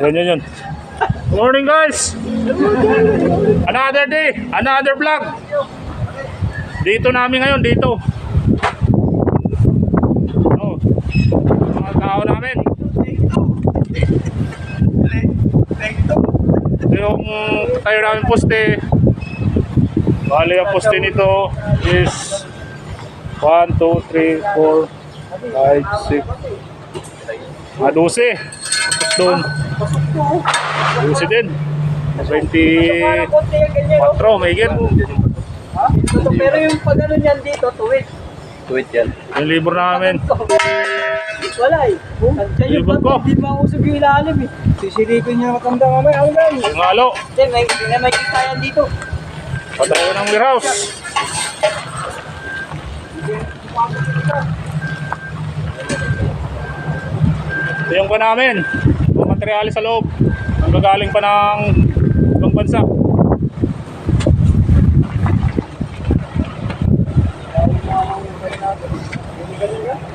Yun. Good morning guys! Another day, another vlog. Dito namin ngayon, dito. Oh, mga tao namin. Ito yung tayo namin poste. Bali ang poste nito is 1, 2, 3, 4, 5, 6, 12. Doon 12 din 24 may gin. Pero yung pag ano niyan dito, tuwid yan. Yung libro namin Wala eh. Diyan yung Libon ko. pag hindi mausog yung ilalim eh. Sisiripin niya matanda mamay. Ang gano'n. Pangalo Hindi, may kita yan dito. patayo ng warehouse. Ito yung pa namin mga materyales sa loob ang gagaling pa ng ibang bansa.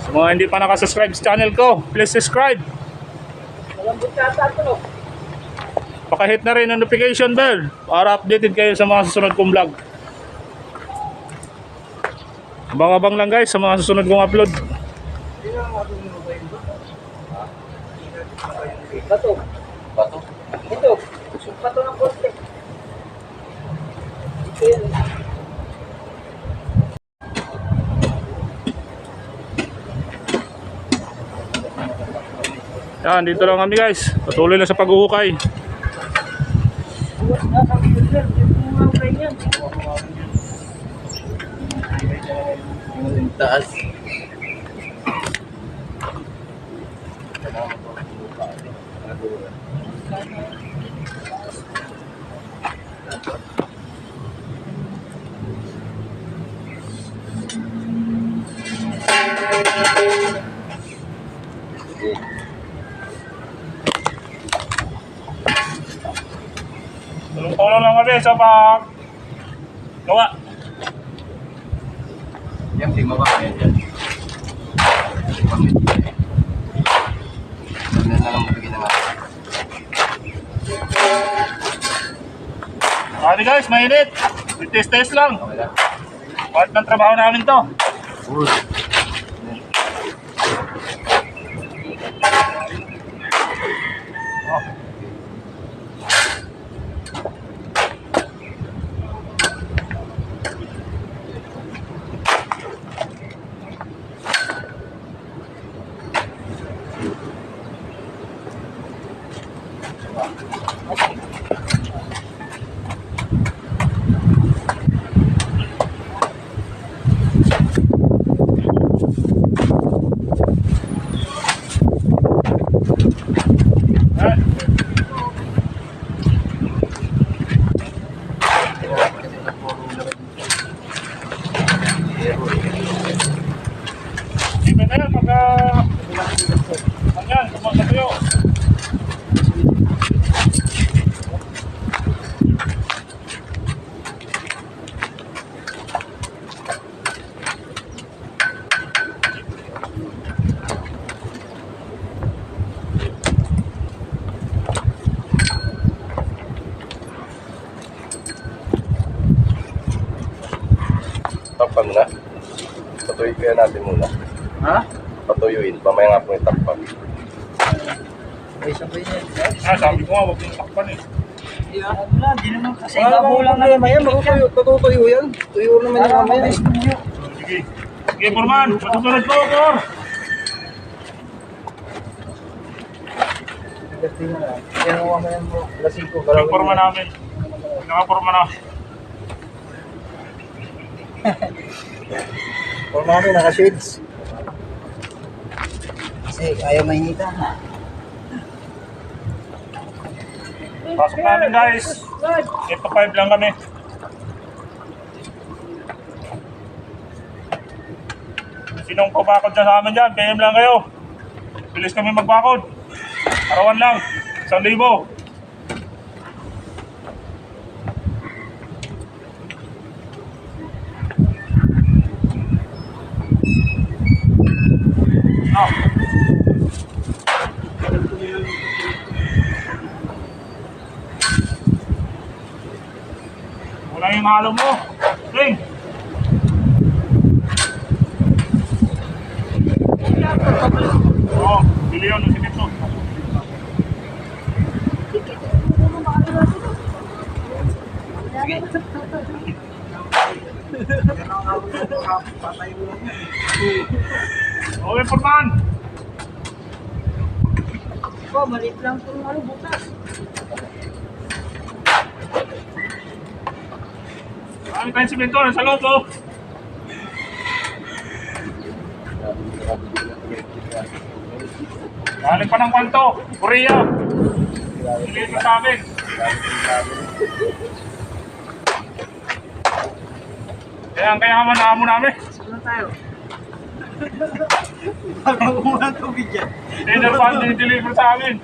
Sa mga hindi pa nakasubscribe sa channel ko, please subscribe. Malambot yata ito, no? Pakahit na rin ang notification bell para updated kayo sa mga susunod kong vlog. Abang-abang lang guys sa mga susunod kong upload. Bato. Ito. Bato ng poste. Ito yan. Yan, dito lang kami guys. Patuloy na sa paghuhukay. Taas. Tulong lang kami sa gawa. Yan, di mabakaya dyan. Yan na lang mabigyan na nga. Ate guys, mainit. Test lang. Okay na? Part ng trabaho namin to. Good. Dito na yan, Ayan, kumasa kayo. Takpan na. Patuloy kaya natin muna. Ha? Patuyuin. Mamaya nga po yung takpan. Ay, sabay na yan. Sabi ko nga, huwag mong takpan eh. Wala, di naman kasi ibabaw lang naman. Mamaya, matutuyo yan. Tuyo naman yung mamaya. Sige. Sige, Purman. Matutunod ko, Por. Yan ang mamaya mo. Lasing ko. Yung Purman namin. Pinaka-Purman na. Forma namin, naka-shades. Kasi ayaw mahinita. Pasok namin guys. 8 to 5 lang kami. Sinong pabakod dyan sa amin dyan? PM lang kayo. Bilis kami magbakod. Arawan lang. 1,000. yung halo mo. Ring! Oo, bili yun ng simento. Okay, Porman! Oh, maliit lang itong ano, butas. Ano tayong simento? Nasa loob, oh! Galing pa ng kwanto, Korea. Bili mo sa amin. Kaya manamo namin. Saan tayo? Pagkakuha ng tubig yan. Dinner pa deliver sa amin.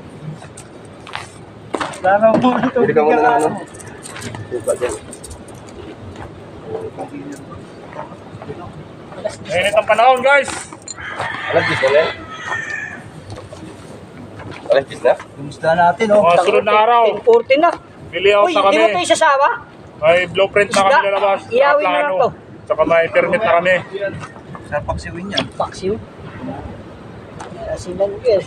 Pagkakuha ng Pwede tubig ka muna yan. ng ano. Tupa dyan. Mainit ang panahon, guys. Alas 10 na yan? Alas 10 na? Kumusta natin, oh. Mga sunod na araw. 10:40 na. Bili out Uy, na kami. hindi mo tayo sasawa? May blueprint na kami Isda. lalabas. Iyawin mo lang to. Saka may permit na kami. Sa paksiwin niya. Paksiw? Asinan ko yan.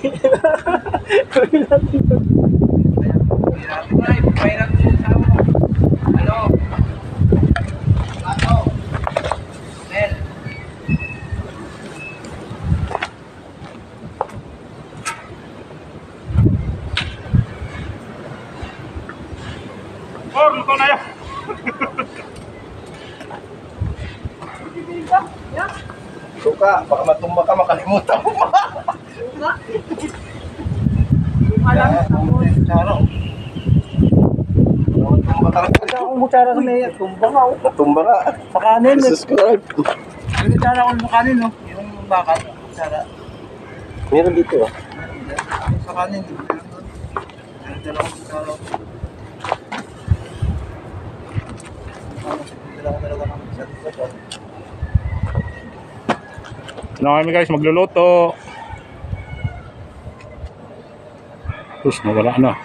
Oh, luto na yan. Suka, baka matumba ka, makalimutan mo pa. Matumba talaga. Wala akong kutsara sa may tumbang ako. Matumba ka. Sa kanin, eh. Subscribe. May kutsara ako sa kanin, no? Yung bakal, kutsara. Meron dito ah. Sa kanin, meron dalawang kutsara. Dalawang talaga ng kutsara. Na kami guys, magluluto. Tapos nawala na.